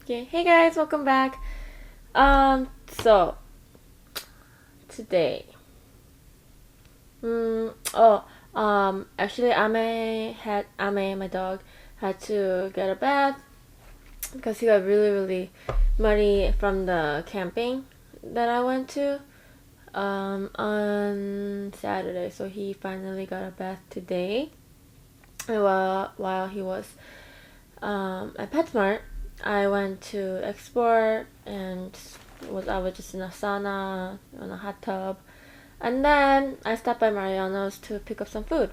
Okay, hey guys, welcome back. So today, actually, my dog, had to get a bath because he got really muddy from the camping that I went to on Saturday. So he finally got a bath today. And while he was at PetSmart, I went to Export and I was just in a sauna, in a hot tub. And then I stopped by Marianos to pick up some food.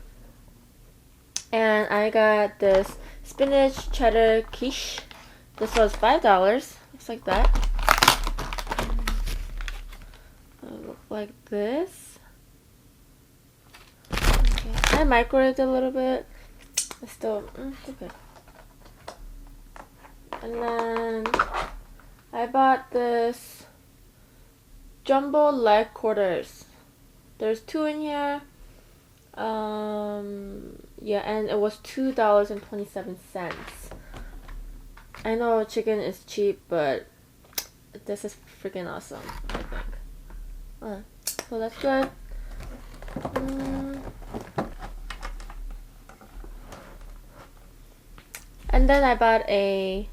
And I got this spinach cheddar quiche. This was $5. Looks like that. It looked like this. Okay. I microwaved it a little bit. It's still okay. And then I bought this jumbo leg quarters. There's 2 in here. Yeah, and it was $2.27. I know chicken is cheap, but this is freaking awesome, I think. So that's good. And then I bought a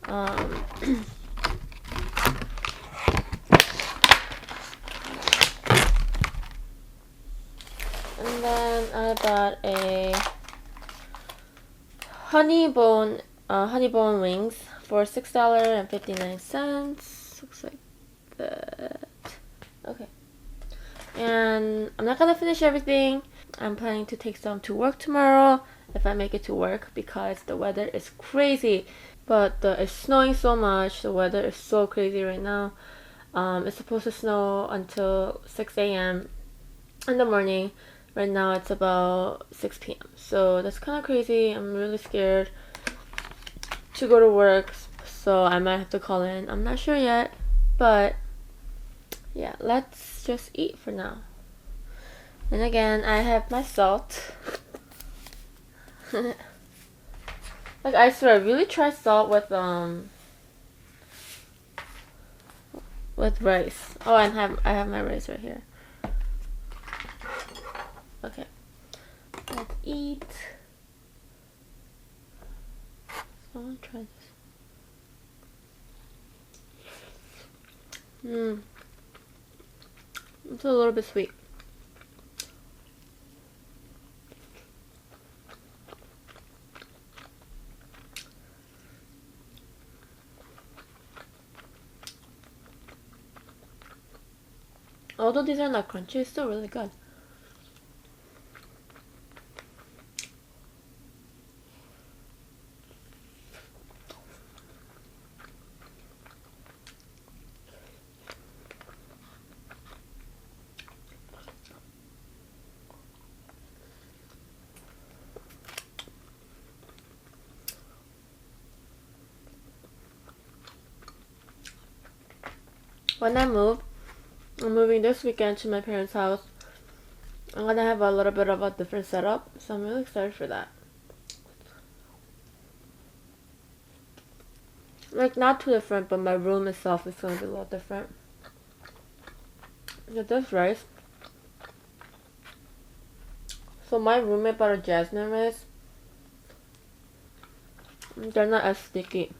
and then I bought a honey bone wings for $6.59. Looks like that. Okay. And I'm not gonna finish everything. I'm planning to take some to work tomorrow if I make it to work because the weather is crazy. But it's snowing so much. The weather is so crazy right now. It's supposed to snow until 6 a.m. in the morning. Right now it's about 6 p.m. So that's kind of crazy. I'm really scared to go to work. So I might have to call in. I'm not sure yet. But yeah, let's just eat for now. And again, I have my salt. Like, I swear, really try salt with rice. Oh, I have my rice right here. Okay, let's eat. So I'm gonna try this. It's a little bit sweet. Although these are not crunchy, it's still really good. When I'm moving this weekend to my parents' house. I'm gonna have a little bit of a different setup, so I'm really excited for that. Like, not too different, but my room itself is gonna be a little different. Get this rice. So my roommate bought a jasmine rice. They're not as sticky.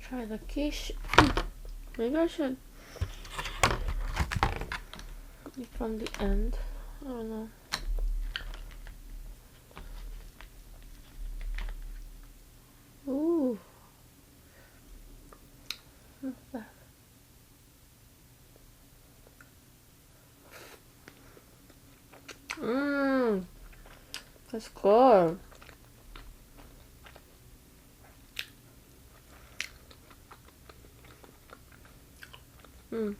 Try the quiche. Maybe I should from the end. I don't know. Ooh. What's that? Mmm. That's good. Mmm.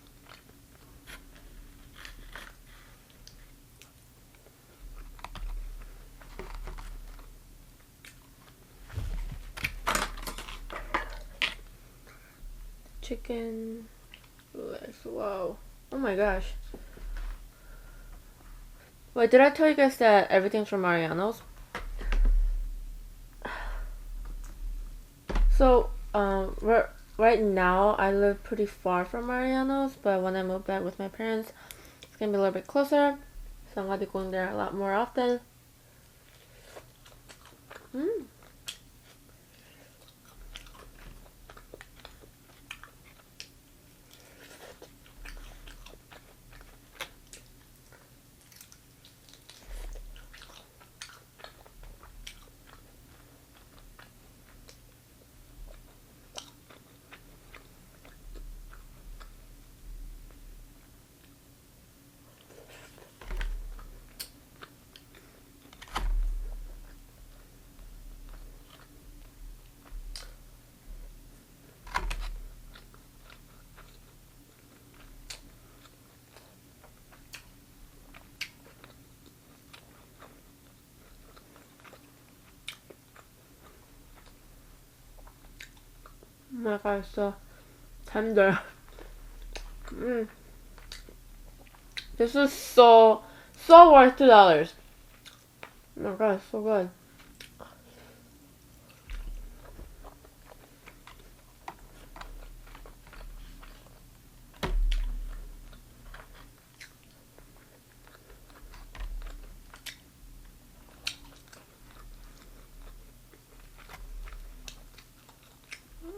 Chicken. Wow. Oh my gosh. Wait, did I tell you guys that everything's from Marianos? So, right now I live pretty far from Marianos, but when I move back with my parents, it's gonna be a little bit closer. So I'm gonna be going there a lot more often. Mm. Oh my god, it's so tender. Mm. This is so worth $2. Oh my god, it's so good.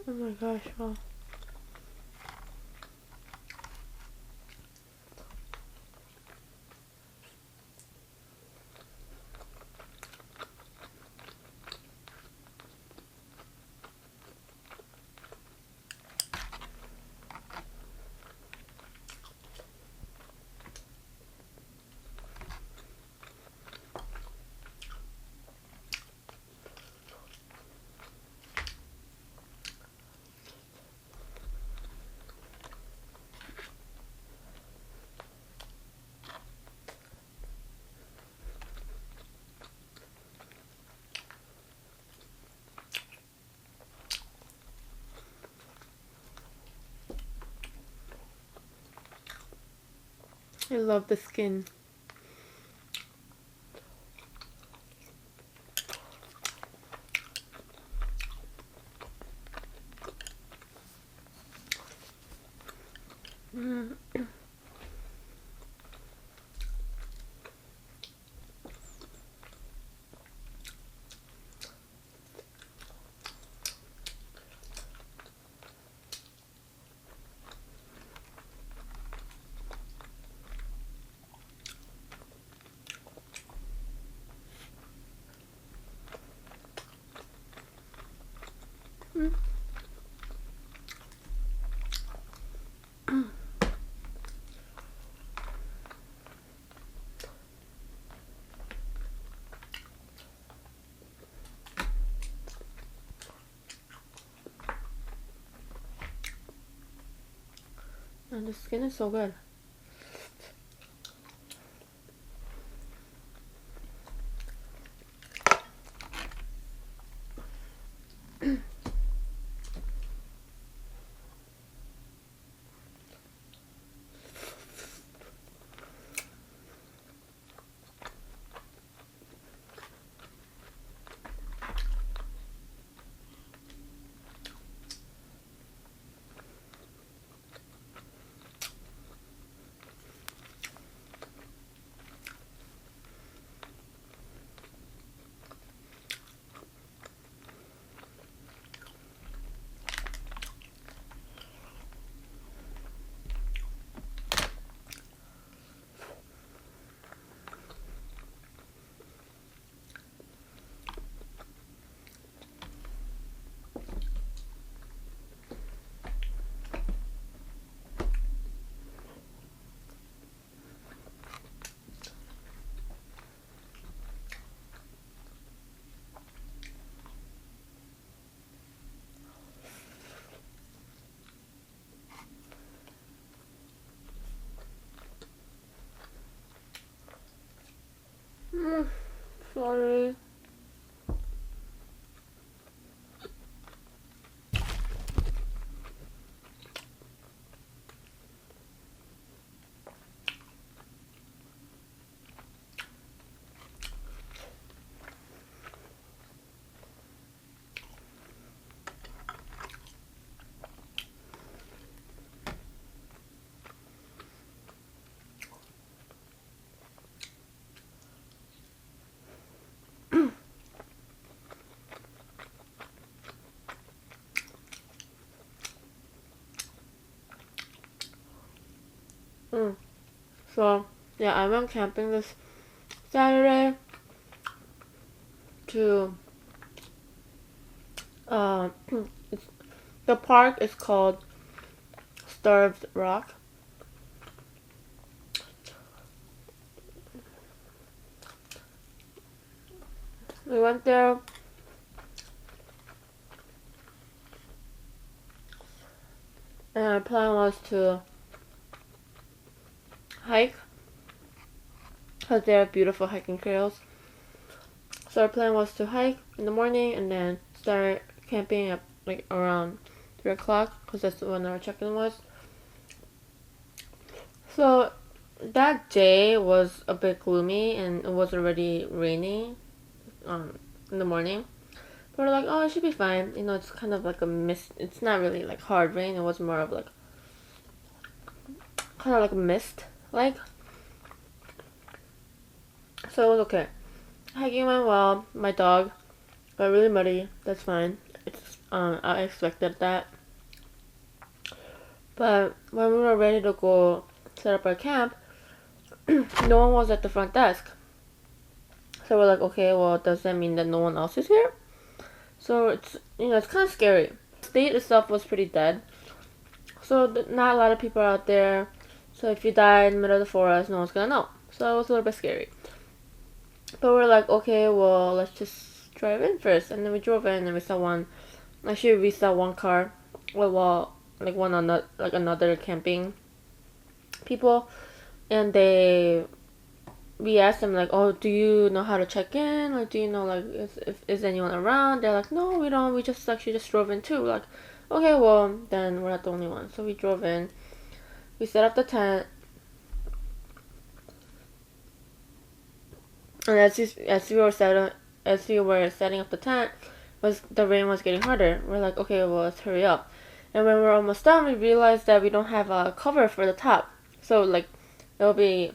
Oh my gosh, wow. I love the skin. Mm. Mm. And the skin is so good. sorry. So, yeah, I went camping this Saturday to, the park is called Starved Rock. We went there, and our plan was to hike, because they have beautiful hiking trails. So our plan was to hike in the morning and then start camping at like around 3 o'clock, because that's when our check-in was. So that day was a bit gloomy and it was already raining in the morning. But we're like, oh, it should be fine. You know, it's kind of like a mist. It's not really like hard rain. It was more of like kind of like a mist, like. So it was okay. Hiking went well. My dog got really muddy. That's fine. It's I expected that. But when we were ready to go set up our camp, no one was at the front desk. So we're like, okay, well, does that mean that no one else is here? So it's, you know, it's kind of scary. The state itself was pretty dead. So not a lot of people are out there. So if you die in the middle of the forest, no one's gonna know. So it was a little bit scary. But we're like, okay, well, let's just drive in first. And then we drove in and we saw one. Actually, we saw one car. Well, like another camping people. And we asked them like, oh, do you know how to check in? Or do you know like is anyone around? They're like, no, we don't. We just actually just drove in too. We're like, okay, well, then we're not the only one. So we drove in. We set up the tent. And as we were setting up the tent, the rain was getting harder. We're like, okay, well, let's hurry up. And when we're almost done, we realized that we don't have a cover for the top. So like, it'll be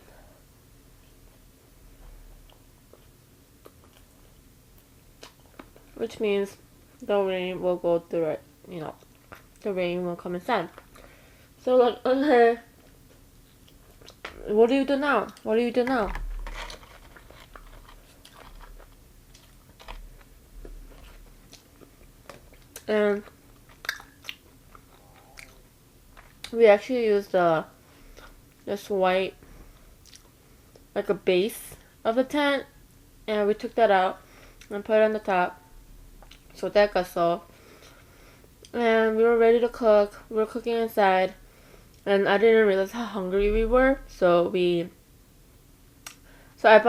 which means the rain will go through it. You know, the rain will come inside. So like, okay, what do you do now? What do you do now? And we actually used this white, like a base of the tent, and we took that out and put it on the top. So that got soft. And we were ready to cook. We were cooking inside, and I didn't realize how hungry we were. So I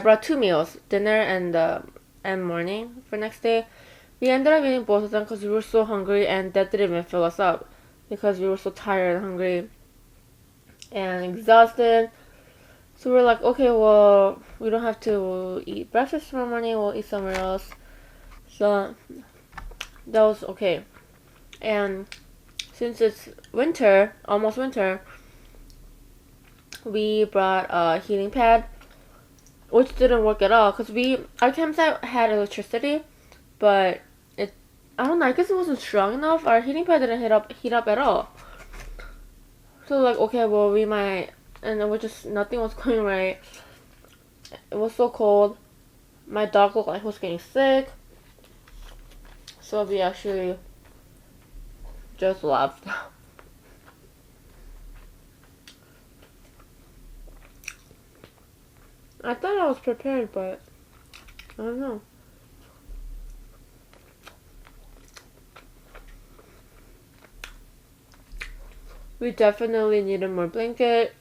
brought 2 meals, dinner and morning for next day. We ended up eating both of them because we were so hungry, and that didn't even fill us up because we were so tired and hungry and exhausted. So we're like, okay, well, we don't have to eat breakfast tomorrow morning. We'll eat somewhere else. So that was okay. And since it's winter, almost winter, we brought a heating pad, which didn't work at all because our campsite had electricity, but I don't know, I guess it wasn't strong enough. Our heating pad didn't heat up at all. So like, okay, well, we might, and it was just, nothing was going right. It was so cold. My dog looked like he was getting sick. So we actually just left. I thought I was prepared, but I don't know. We definitely needed more blanket.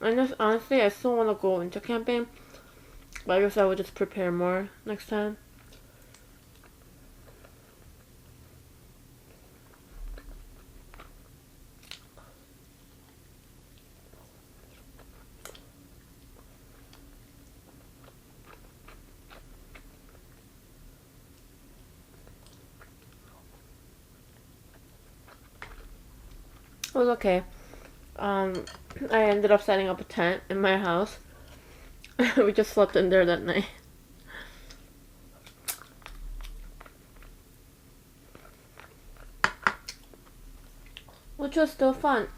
I just honestly, I still want to go winter camping, but I guess I would just prepare more next time. It was okay. I ended up setting up a tent in my house. We just slept in there that night. Which was still fun.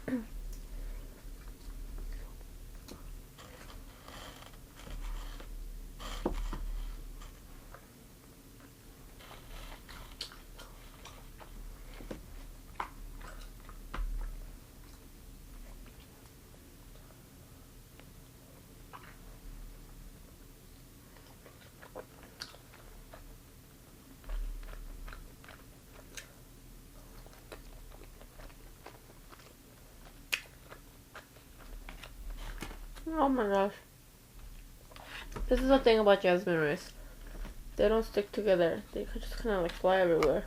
Oh my gosh. This is the thing about jasmine rice. They don't stick together. They could just kind of like fly everywhere.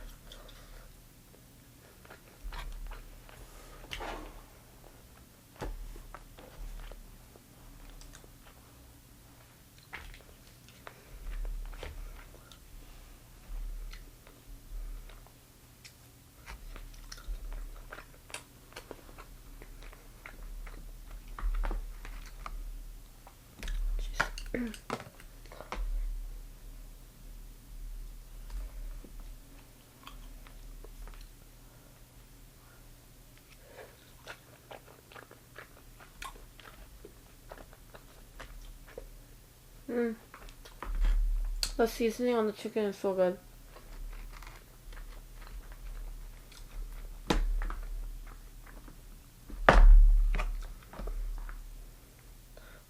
The seasoning on the chicken is so good.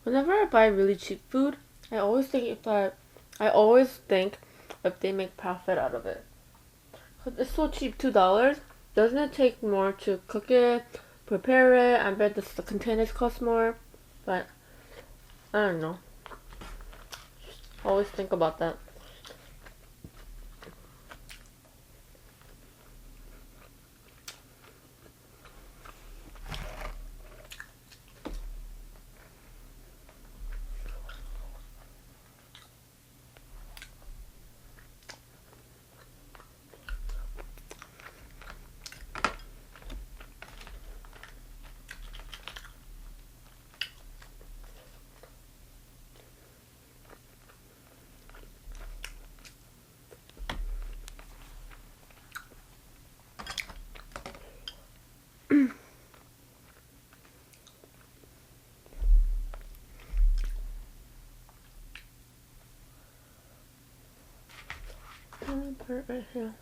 Whenever I buy really cheap food, I always think if they make profit out of it. 'Cause it's so cheap, $2. Doesn't it take more to cook it, prepare it? I bet the containers cost more, but I don't know. Always think about that. I'm gonna put it right here.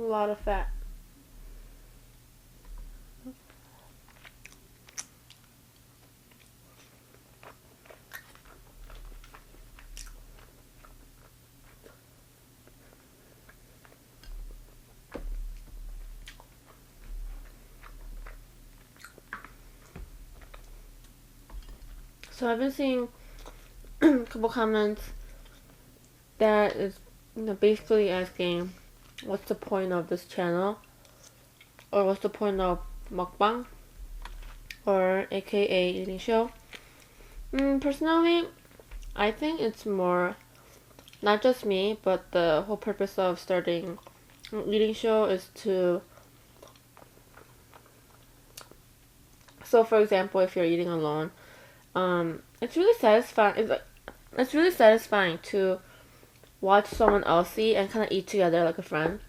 lot of fat. So I've been seeing a couple comments that is, basically asking, what's the point of this channel? Or what's the point of mukbang? Or aka eating show? Personally, I think it's more, not just me, but the whole purpose of starting an eating show is to, so for example, if you're eating alone, it's really satisfying. It's really satisfying to watch someone else eat and kind of eat together like a friend.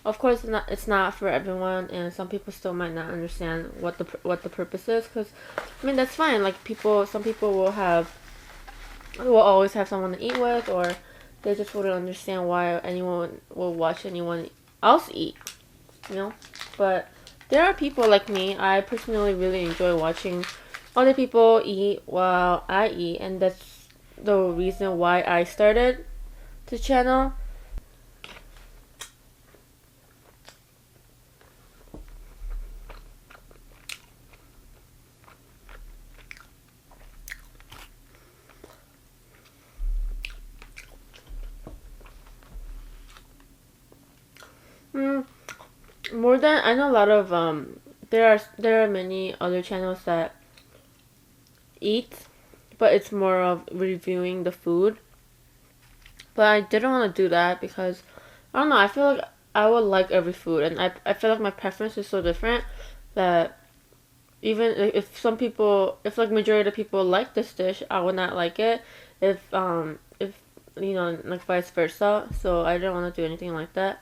Of course, it's not for everyone, and some people still might not understand what the purpose is. Because I mean, that's fine. Like some people will always have someone to eat with, or they just wouldn't understand why anyone will watch anyone else eat. You know, but there are people like me. I personally really enjoy watching other people eat while I eat, and that's the reason why I started the channel. More than I know, a lot of there are many other channels that eat, but it's more of reviewing the food. But I didn't want to do that because I don't know. I feel like I would like every food, and I feel like my preference is so different that even if like majority of people like this dish, I would not like it. If like vice versa. So I didn't want to do anything like that.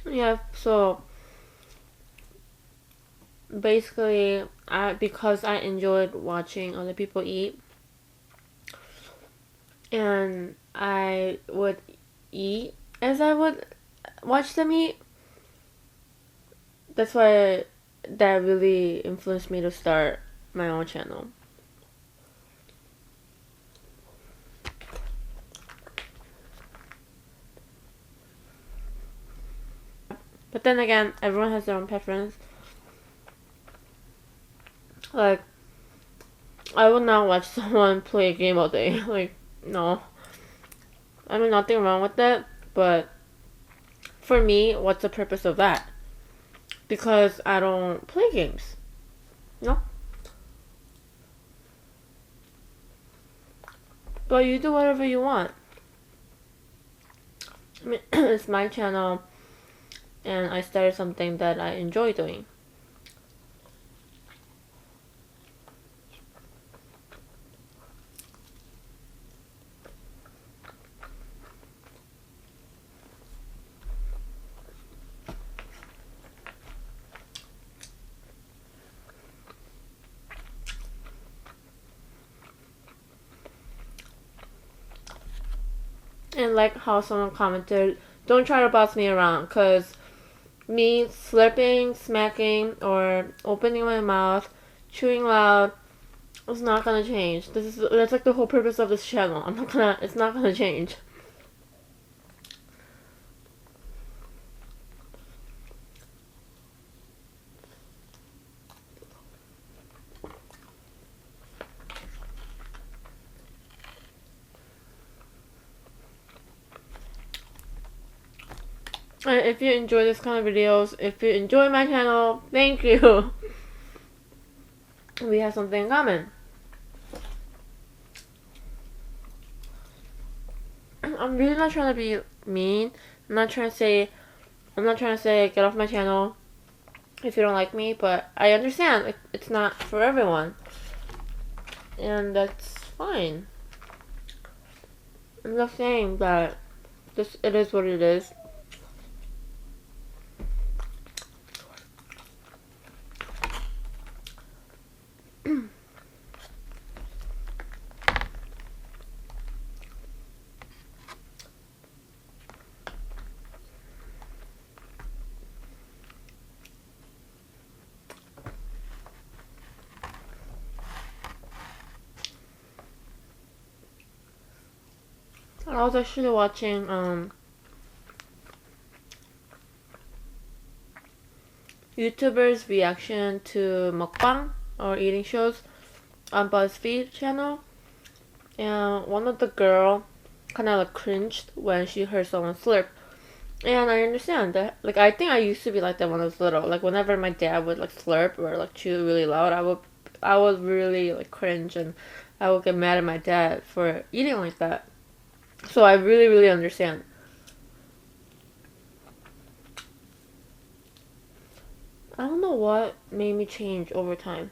Yeah, so basically, because I enjoyed watching other people eat, and I would eat as I would watch them eat. That's why that really influenced me to start my own channel. But then again, everyone has their own preference. Like, I would not watch someone play a game all day. Like, no. I mean, nothing wrong with that, but for me, what's the purpose of that? Because I don't play games. No? But you do whatever you want. I mean, it's my channel, and I started something that I enjoy doing. And like how someone commented, don't try to boss me around, cause me slurping, smacking, or opening my mouth, chewing loud, it's not gonna change. That's like the whole purpose of this channel. It's not gonna change. And if you enjoy this kind of videos, if you enjoy my channel, thank you. We have something in common. I'm really not trying to be mean. I'm not trying to say get off my channel if you don't like me, but I understand it's not for everyone. And that's fine. I'm just saying that it is what it is. I was actually watching YouTubers' reaction to mukbang or eating shows on BuzzFeed channel, and one of the girl kind of like cringed when she heard someone slurp. And I understand that. Like, I think I used to be like that when I was little. Like, whenever my dad would like slurp or like chew really loud, I would really like cringe, and I would get mad at my dad for eating like that. So I really, really understand. I don't know what made me change over time.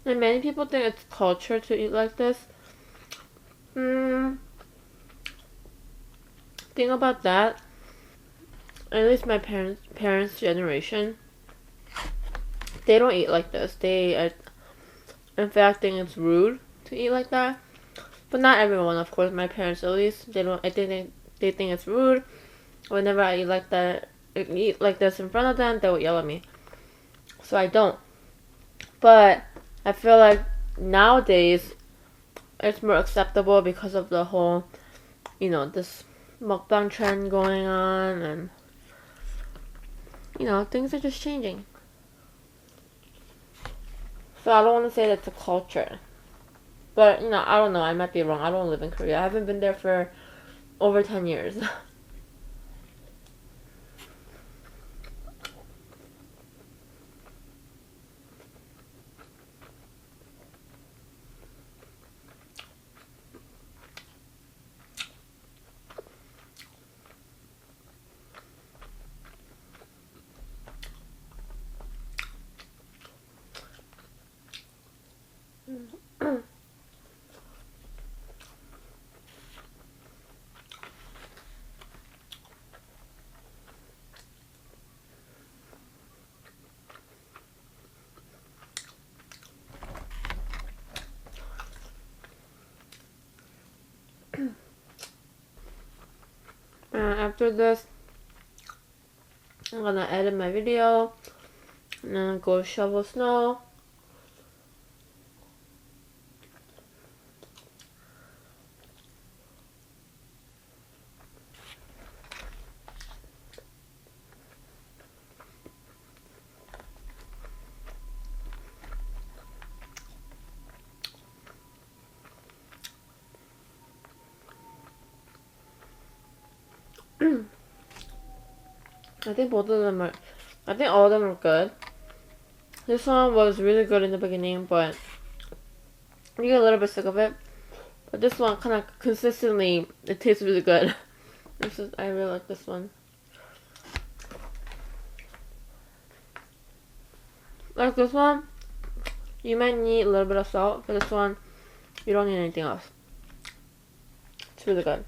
And many people think it's culture to eat like this. Think about that. At least my parents' generation, they don't eat like this. They, in fact, think it's rude to eat like that. But not everyone, of course. My parents, at least, they don't. I think they think it's rude. Whenever I eat like that, eat like this in front of them, they will yell at me. So I don't. But I feel like nowadays it's more acceptable because of the whole, this mukbang trend going on, and things are just changing. So I don't want to say that's a culture. But, I don't know. I might be wrong. I don't live in Korea. I haven't been there for over 10 years. After this, I'm gonna edit my video and then go shovel snow. I think all of them are good. This one was really good in the beginning, but you get a little bit sick of it. But this one kind of consistently, it tastes really good. I really like this one. Like this one, you might need a little bit of salt. For this one, you don't need anything else. It's really good.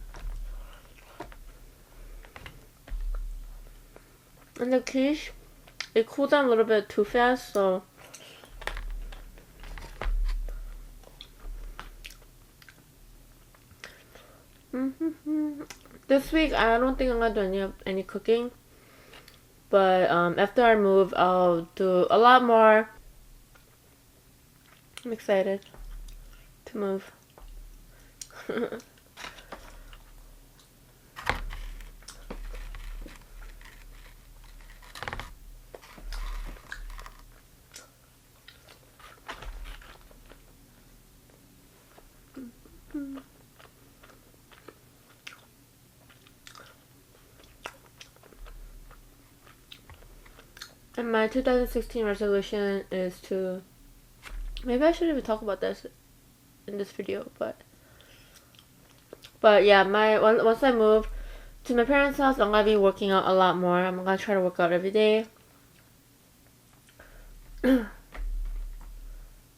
And the quiche, it cooled down a little bit too fast, so this week I don't think I'm gonna do any cooking. But after I move, I'll do a lot more. I'm excited to move. And my 2016 resolution is to... Maybe I shouldn't even talk about this in this video, but yeah, once I move to my parents' house, I'm gonna be working out a lot more. I'm gonna try to work out every day.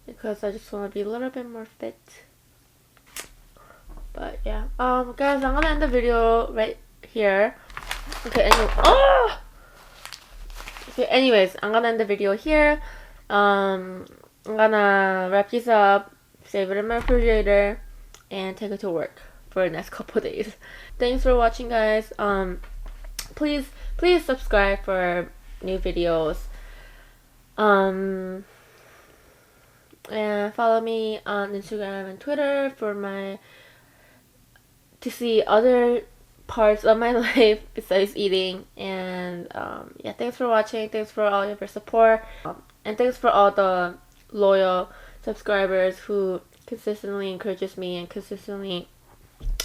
Because I just want to be a little bit more fit. But yeah, guys, I'm gonna end the video right here. Okay, anyway, okay, anyways, I'm gonna end the video here. I'm gonna wrap this up, save it in my refrigerator, and take it to work for the next couple days. Thanks for watching, guys. Please subscribe for new videos. And follow me on Instagram and Twitter to see other parts of my life besides eating. And yeah, thanks for watching. Thanks for all your support. And thanks for all the loyal subscribers who consistently encourages me and consistently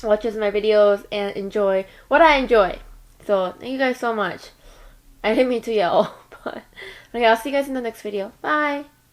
watches my videos and enjoy what I enjoy. So thank you guys so much. I didn't mean to yell, but okay, I'll see you guys in the next video. Bye!